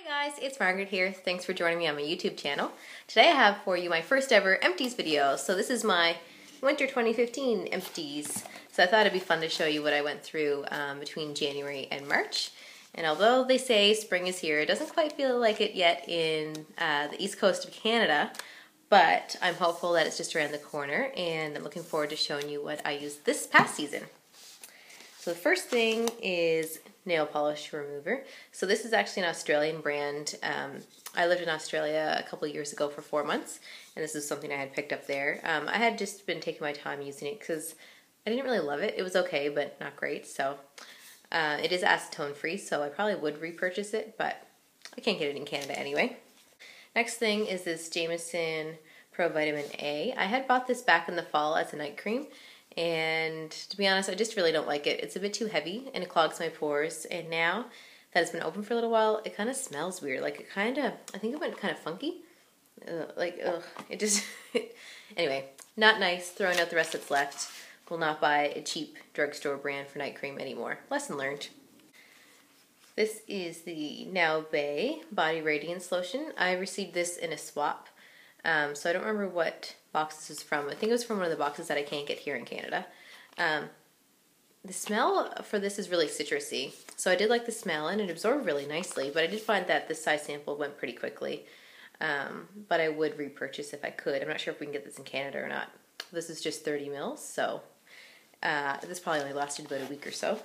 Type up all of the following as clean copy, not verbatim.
Hi guys, it's Margaret here. Thanks for joining me on my YouTube channel. Today I have for you my first ever empties video. So this is my winter 2015 empties. So I thought it'd be fun to show you what I went through between January and March. And although they say spring is here, it doesn't quite feel like it yet in the east coast of Canada. But I'm hopeful that it's just around the corner, and I'm looking forward to showing you what I used this past season. So the first thing is nail polish remover. So this is actually an Australian brand. I lived in Australia a couple of years ago for 4 months, and this is something I had picked up there. I had just been taking my time using it because I didn't really love it. It was okay, but not great. So it is acetone free, so I probably would repurchase it, but I can't get it in Canada anyway. Next thing is this Jameson Pro Vitamin A. I had bought this back in the fall as a night cream, and to be honest, I just really don't like it. It's a bit too heavy and it clogs my pores, and now that it's been open for a little while, it kind of smells weird. Like it kind of, I think it went kind of funky. It just, anyway, not nice. Throwing out the rest that's left. Will not buy a cheap drugstore brand for night cream anymore. Lesson learned. This is the Now Bay Body Radiance Lotion. I received this in a swap, so I don't remember what box this is from. I think it was from one of the boxes that I can't get here in Canada. The smell for this is really citrusy, so I did like the smell, and it absorbed really nicely, but I did find that this size sample went pretty quickly, but I would repurchase if I could. I'm not sure if we can get this in Canada or not. This is just 30 mils, so this probably only lasted about a week or so.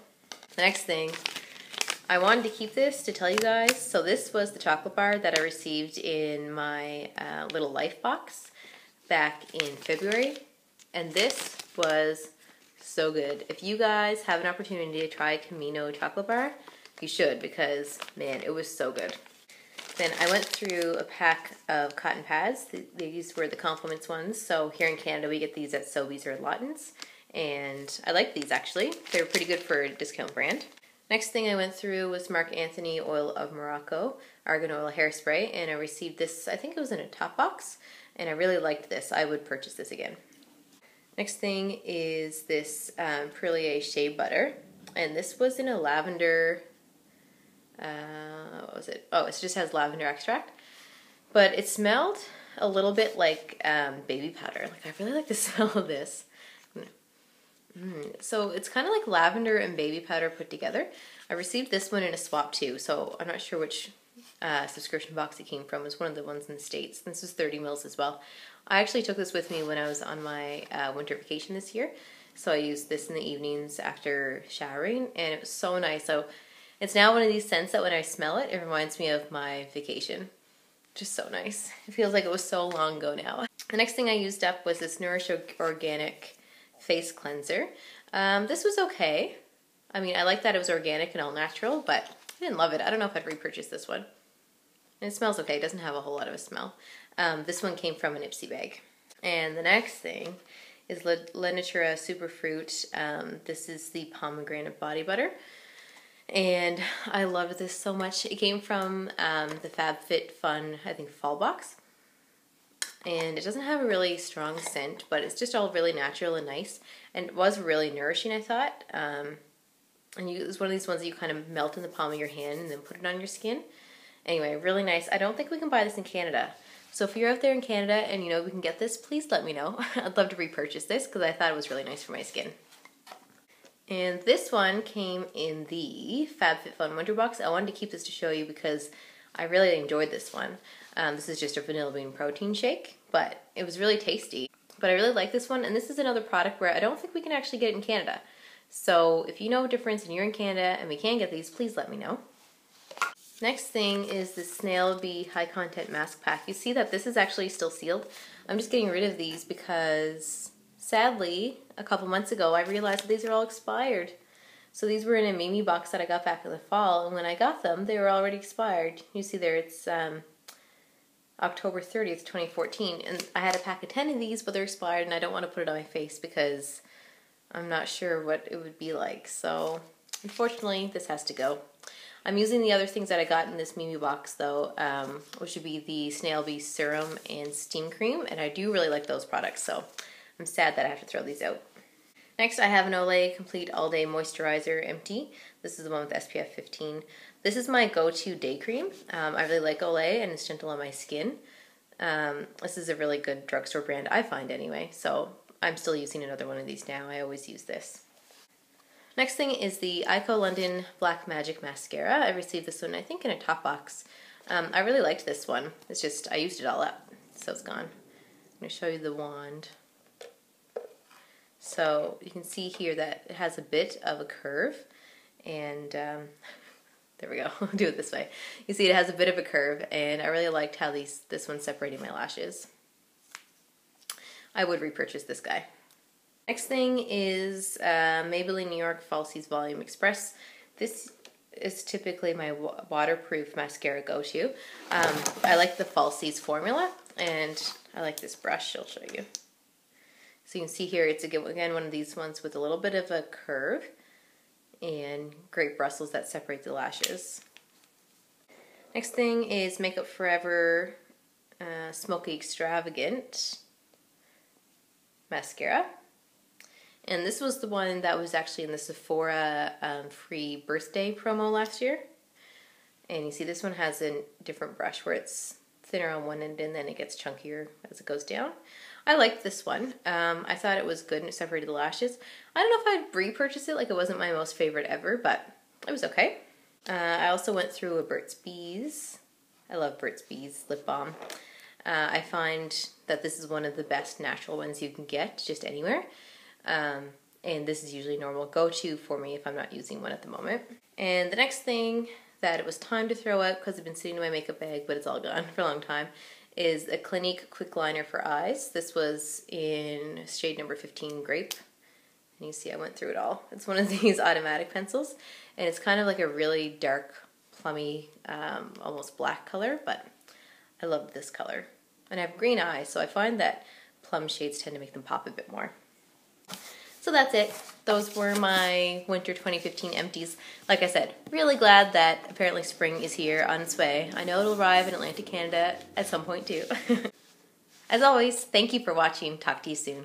The next thing, I wanted to keep this to tell you guys. So this was the chocolate bar that I received in my little Life box back in February, and this was so good. If you guys have an opportunity to try Camino chocolate bar, you should, because man, it was so good. Then I went through a pack of cotton pads. These were the Compliments ones. So here in Canada we get these at Sobeys or Lawton's, and I like these actually. They're pretty good for a discount brand. Next thing I went through was Marc Anthony Oil of Morocco Argan Oil Hairspray, and I received this, I think it was in a top box, and I really liked this. I would purchase this again. Next thing is this Perlier Shea Butter, and this was in a lavender, what was it? Oh, it just has lavender extract, but it smelled a little bit like baby powder. Like, I really like the smell of this. So it's kind of like lavender and baby powder put together. I received this one in a swap too, so I'm not sure which subscription box it came from. It was one of the ones in the States. This is 30 mils as well. I actually took this with me when I was on my winter vacation this year, so I used this in the evenings after showering, and it was so nice. So it's now one of these scents that when I smell it, it reminds me of my vacation. Just so nice. It feels like it was so long ago now. The next thing I used up was this Nourish Organic face cleanser. This was okay. I mean, I like that it was organic and all natural, but I didn't love it. I don't know if I'd repurchase this one. And it smells okay. It doesn't have a whole lot of a smell. This one came from an Ipsy bag. And the next thing is La Natura Superfruit. This is the pomegranate body butter, and I loved this so much. It came from the FabFitFun, I think, fall box. And it doesn't have a really strong scent, but it's just all really natural and nice. And it was really nourishing, I thought. And it's one of these ones that you kind of melt in the palm of your hand and then put it on your skin. Anyway, really nice. I don't think we can buy this in Canada. So if you're out there in Canada and you know we can get this, please let me know. I'd love to repurchase this because I thought it was really nice for my skin. And this one came in the FabFitFun Winter Box. I wanted to keep this to show you because I really enjoyed this one. This is just a vanilla bean protein shake, but it was really tasty. But I really like this one, and this is another product where I don't think we can actually get it in Canada. So if you know a difference and you're in Canada and we can get these, please let me know. Next thing is the Snail Bee High Content Mask Pack. You see that this is actually still sealed. I'm just getting rid of these because, sadly, a couple months ago I realized that these are all expired. So these were in a Mimi box that I got back in the fall, and when I got them, they were already expired. You see there, it's October 30th, 2014, and I had a pack of 10 of these, but they're expired, and I don't want to put it on my face because I'm not sure what it would be like. So, unfortunately, this has to go. I'm using the other things that I got in this Mimi box, though, which would be the Snail Bee Serum and Steam Cream, and I do really like those products, so I'm sad that I have to throw these out. Next, I have an Olay Complete All Day Moisturizer Empty. This is the one with SPF 15. This is my go-to day cream. I really like Olay and it's gentle on my skin. This is a really good drugstore brand, I find anyway, so I'm still using another one of these now. I always use this. Next thing is the Ico London Black Magic Mascara. I received this one, I think, in a top box. I really liked this one. It's just, I used it all up, so it's gone. I'm going to show you the wand. So you can see here that it has a bit of a curve, and there we go. I'll do it this way. You see it has a bit of a curve, and I really liked how this one's separating my lashes. I would repurchase this guy. Next thing is Maybelline New York Falsies Volume Express. This is typically my waterproof mascara go-to. I like the Falsies formula, and I like this brush. I'll show you. So you can see here, it's again one of these ones with a little bit of a curve and great bristles that separate the lashes. Next thing is Makeup Forever Smoky Extravagant Mascara. And this was the one that was actually in the Sephora free birthday promo last year. And you see this one has a different brush where it's thinner on one end and then it gets chunkier as it goes down. I liked this one. I thought it was good and it separated the lashes. I don't know if I'd repurchase it, like it wasn't my most favorite ever, but it was okay. I also went through a Burt's Bees. I love Burt's Bees lip balm. I find that this is one of the best natural ones you can get just anywhere. And this is usually normal go-to for me if I'm not using one at the moment. And the next thing that it was time to throw out because I've been sitting in my makeup bag, but it's all gone for a long time, is a Clinique Quick Liner for Eyes. This was in shade number 15 Grape. And you see I went through it all. It's one of these automatic pencils, and it's kind of like a really dark, plummy, almost black color, but I love this color. And I have green eyes, so I find that plum shades tend to make them pop a bit more. So that's it. Those were my winter 2015 empties. Like I said, really glad that apparently spring is here on its way. I know it'll arrive in Atlantic Canada at some point too. As always, thank you for watching. Talk to you soon.